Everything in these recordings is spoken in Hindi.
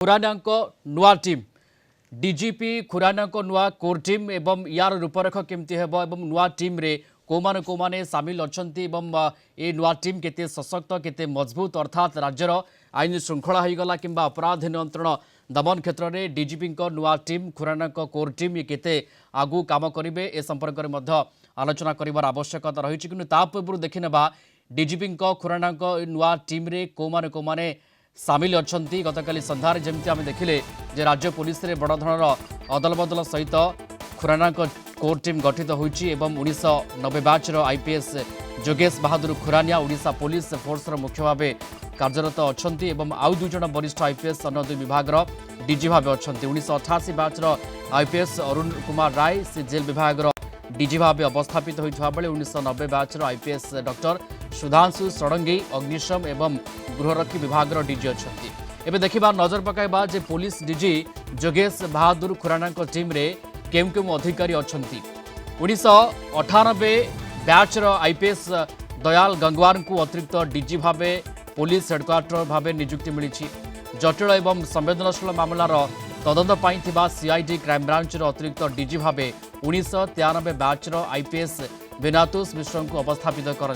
खुरानांक नुआ टीम डीजीपी खुरानांक नुआ कोर टीम एवं यार रूपरेख केमती हेबो एवं नुआ टीम रे कोमाने सामिल अछंती एवं ए नुआ टीम केते सशक्त केते मजबूत अर्थात राज्यर आईन श्रृंखला होगला किंबा अपराध नियंत्रण दमन क्षेत्र में डीजीपी नुआ टीम खुरानांक कोर टीम ये केते आगु काम करेंगे ए संपर्क में आलोचना कर आवश्यकता रही कि पूर्व देखने डीजीपी खुरानांक नुआ टीम रे कोमाने सामिल अछंती गतकाली संध्यार जमी आम देखिले जे राज्य पुलिस रे बड़ धरर अदल बदल सहित खुरानांक कोर टीम गठित होईची एवं 1990 बैच आईपीएस जोगेश बहादुर खुरानिया ओडिशा पुलिस फोर्स मुख्य भाव कार्यरत अछंती एवं आउ दुई जन वरिष्ठ आईपीएस अन्य दुई विभाग डीजी भाव अछंती 1988 बैच आईपीएस अरुण कुमार राय से जेल विभाग डीजी भाव अवस्थापित होता बेले 1990 batch IPS doctor Sudhanshu Sadangi अग्निशम एवं गृहरक्षी विभाग डीजी अछंती। एबे देखिबा नजर पकाइबा जे पुलिस डीजी जोगेश बहादुर खुरानांक टीम रे केम केम अधिकारी अछंती। 1998 बैच आईपीएस दयाल गंगवार को अतिरिक्त डीजी भाव पुलिस हेडक्वार्टर भाव नियुक्ति मिली। जटिल एवं संवेदनशील मामलार तदंत पाई सीआईडी क्राइमब्रांच अतिरिक्त डीजी भाव 1993 बैच आईपीएस विनातोष मिश्र को अवस्थापित कर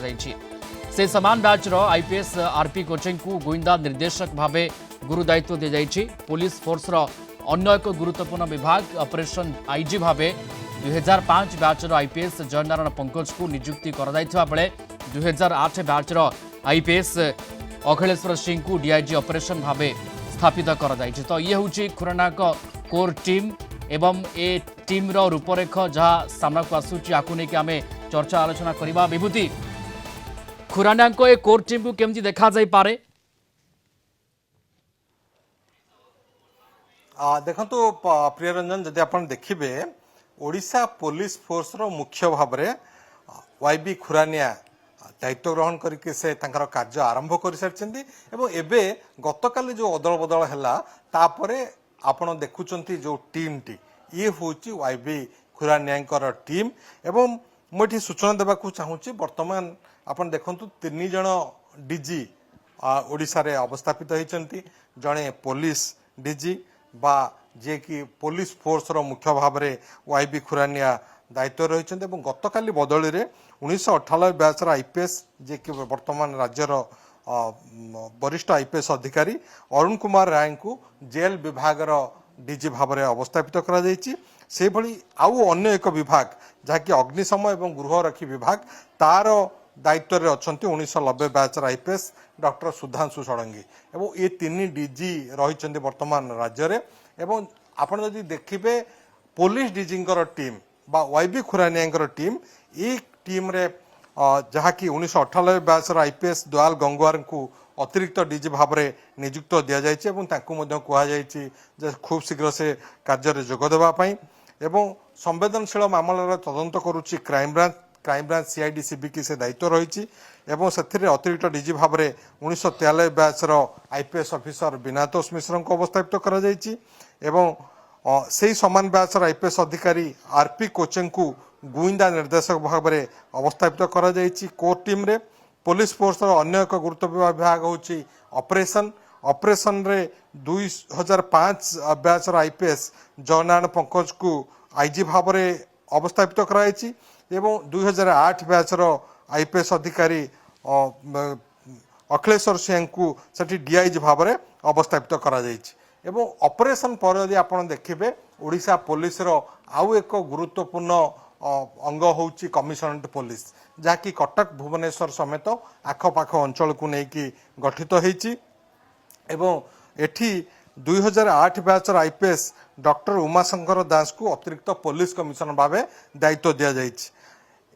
से समान बैच आईपीएस आरपी कोचें को गुइंदा निर्देशक भाव गुरु दायित्व दी जाइछि। पुलिस फोर्स अन्य एक गुरुत्वपूर्ण विभाग ऑपरेशन आईजी भाव 2005 बैच आईपीएस जयनारायण पंकज को नियुक्ति कर बेले 2008 बैच आईपीएस अखिलेश्वर सिंह को डीआईजी ऑपरेशन भाव स्थापित कर तो ये हूँ खुरानांक कोर टीम एवं ए टीम रो रूपरेख जहाँ सामना को आसूची आकु नहीं आम चर्चा आलोचना करवा। विभूति खुरानांक ए कोर टीम को केमती देखा जाई पारे? देखो प्रियरंजन जदि आप देखिए ओडिशा पुलिस फोर्स रो मुख्य भाव में वाईबी खुरानिया दायित्व ग्रहण करके से तांकर कार्य आरंभ कर सारी एवं गतकाली जो अदल बदल है तापरे आपण देखुंत जो टीम टी ये हूँ वाईबी खुरानिया टीम एवं मुझे सूचना देवाक चाहूँगी बर्तमान आपण देखु 3 जन डीजी ओडिशा रे अवस्थापित होती जड़े पुलिस डीजी बा जे कि पुलिस फोर्स रो मुख्य भाव में वाईबी खुरानिया दायित्व रही गतकाली बदली रे 1998 बैच आईपीएस जे कि वर्तमान राज्यर वरिष्ठ आईपीएस अधिकारी अरुण कुमार राय को जेल विभाग डीजी भाव में अवस्थापित कर आउ अन्य एक विभाग जहाँकि अग्निशम एवं गृहरक्षी विभाग तार दायित्व रे अछंती 1990 batch IPS doctor Sudhanshu Shadangi एवं ये 3 डीजी रही वर्तमान राज्य रे एवं आपण जदि देखिबे पुलिस डीजी टीम बा वाईबी खुरानिया टीम ये टीम रे जहाँकि 1998 बैच आईपीएस दयाल गंगवार को अतिरिक्त डीजी भाव में नियुक्त दि जाए खूब शीघ्र से कार्य जोग देवाई एवं संवेदनशील मामलार तदंत करुच्ची क्राइमब्रांच सीआईडी सीबीकी से दायित्व रही से अतिरिक्त डीजी भाव में 1993 बैच आईपीएस ऑफिसर विनातोष मिश्र को अवस्थापित कर से समान बैच आईपीएस अधिकारी आरपी कोचें को गुइंदा निर्देशक भाव में अवस्थापित कर कोर टीम रे पुलिस फोर्स अन्य एक गुरुत्वपूर्ण विभाग हूँ ऑपरेशन रे 2005 बैच आईपीएस जयनारायण पंकज को आईजी भाव में अवस्थापित कराई 2008 बैच आईपीएस अधिकारी अखिलेश्वर सिंह को सठी डीआईजी भाव में अवस्थापित कर ऑपरेशन पर यदि आप देखिए ओडिशा पुलिस आउ एक गुरुत्वपूर्ण अंग हूँ कमिशनरेट पुलिस जहाँकि कटक भुवनेश्वर समेत आखपाख अंचल को लेकिन गठित होती 2008 बैच आईपीएस डॉक्टर उमाशंकर दास को अतिरिक्त पुलिस कमिशनर भाव दायित्व दि जाए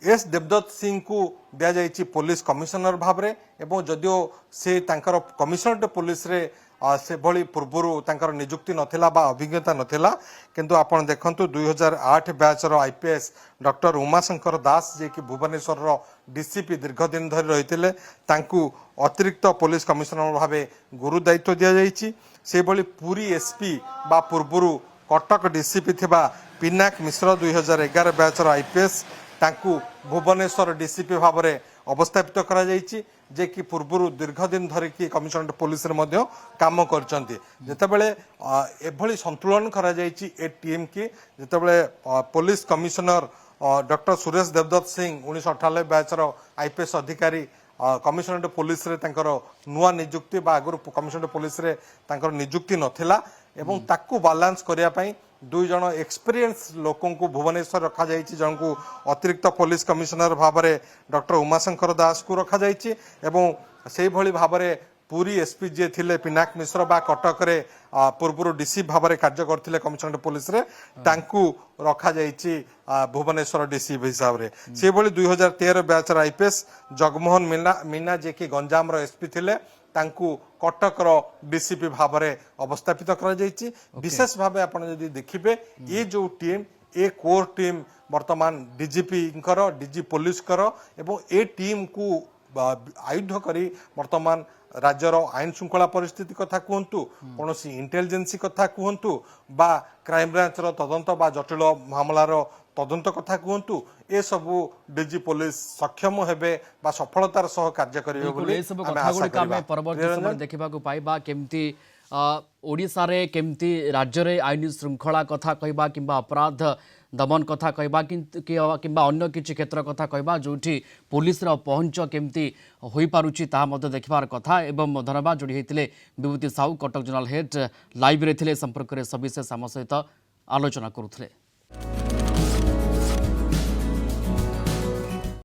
एस देवदत्त सिंह को दि जाए पुलिस कमिशनर भाव में जदियो से कमिशनरेट पुलिस रे से भली पूर्वर निजुक्ति नथिला बा अभिज्ञता नथिला किंतु आपण देखंतु 2008 बैच आईपीएस डॉक्टर उमाशंकर दास जे कि भुवनेश्वर डीसीपी दीर्घ दिन धरी रही तांकु अतिरिक्त पुलिस कमिशनर भाव गुरु दायित्व दि जाइछि से भली पूरी एसपी बा पूर्वर कटक डीसीपी थिबा पिनाक मिश्र 2011 बैच आईपीएस तांकु भुवनेश्वर डीसीपी भाव में ଅବସ୍ଥାପିତ କରାଯାଇଛି ଯେ କି ପୂର୍ବରୁ ଦୀର୍ଘ ଦିନ ଧରିକି କମିଶନରେଟ୍ ପୋଲିସରେ ମଧ୍ୟ କାମ କରିଛନ୍ତି। ଯେତେବେଳେ ଏଭଳି ସନ୍ତୁଳନ କରାଯାଇଛି ଏ ଟିମ୍ କି ଯେତେବେଳେ ପୋଲିସ କମିଶନର ଡକ୍ଟର ସୁରେଶ ଦେବଦତ୍ତ ସିଂ 1998 ବ୍ୟାଚର ଆଇପିଏସ୍ ଅଧିକାରୀ କମିଶନରେଟ୍ ପୋଲିସରେ ତାଙ୍କର ନୂଆ ନିଯୁକ୍ତି ବା ଆଗରୁ କମିଶନରେଟ୍ ପୋଲିସରେ ତାଙ୍କର ନିଯୁକ୍ତି ନଥିଲା ଏବଂ ତାକୁ ବାଲାନ୍ସ କରିବା ପାଇଁ ଦୁଇ ଜଣ ଏକ୍ସପିରିଏନ୍ସ ଲୋକଙ୍କୁ ଭୁବନେଶ୍ୱର ରଖାଯାଇଛି। ଜଣକୁ ଅତିରିକ୍ତ ପୋଲିସ କମିଶନର ଭାବରେ ଡକ୍ଟର ଉମାଶଙ୍କର ଦାସକୁ ରଖାଯାଇଛି ଏବଂ ସେଇଭଳି ଭାବରେ ପୁରୀ ଏସପି ଯିଏ ଥିଲେ ପିନାକ ମିଶ୍ର ବା କଟକରେ ପୂର୍ବରୁ ଡିସି ଭାବରେ କାର୍ଯ୍ୟ କରିଥିଲେ କମିଶନରେଟ୍ ପୋଲିସରେ ତାଙ୍କୁ ରଖାଯାଇଛି ଭୁବନେଶ୍ୱର ଡିସି ହିସାବରେ। ସେଭଳି 2013 ବ୍ୟାଚର ଆଇପିଏସ୍ ଜଗମୋହନ ମୀନା ଯିଏକି ଗଞ୍ଜାମର ଏସପି ଥିଲେ ତାଙ୍କୁ କଟକର ଡିସିପି ଭାବରେ ଅବସ୍ଥାପିତ କରାଯାଇଛି। ବିଶେଷ ଭାବେ ଆପଣ ଯଦି ଦେଖିବେ ଏ ଯୋଉ ଟିମ୍ ଏ କୋର୍ ଟିମ୍ ବର୍ତ୍ତମାନ ଡିଜିପିଙ୍କର ଡିଜି ପୋଲିସଙ୍କର ଏବଂ ଏ ଟିମ୍କୁ ଆୟୁଧ କରି ବର୍ତ୍ତମାନ राज्यर आईन श्रृंखला परिस्थिति कथा कहतु कौन इंटेलिजेंसी कथा कहतु बा क्राइम ब्रांच तदंत बा जटिल मामलार तदंत कथा कहतु ए सबु डीजी पुलिस सक्षम हेबे बा सफलतार सह कार्य करिवे बोली आमे आशा करिबा। परवर्ती समय देखा पाइबा केमती ओडिशा रे केमती राज्य रे आईन श्रृंखला कथा कहबा किंबा अपराध दमन कथा कहबा किंबा अन्य किछि क्षेत्र कथा कहबा जोठी पुलिस रो पहुंच केमती होई पारुछि ता मध्य देखबार कथा। एवं धन्यवाद जोड़ी होते Bibhuti Sahu Cuttack general head live रे थिले संपर्क रे सविशेष आम सहित आलोचना करुथिले।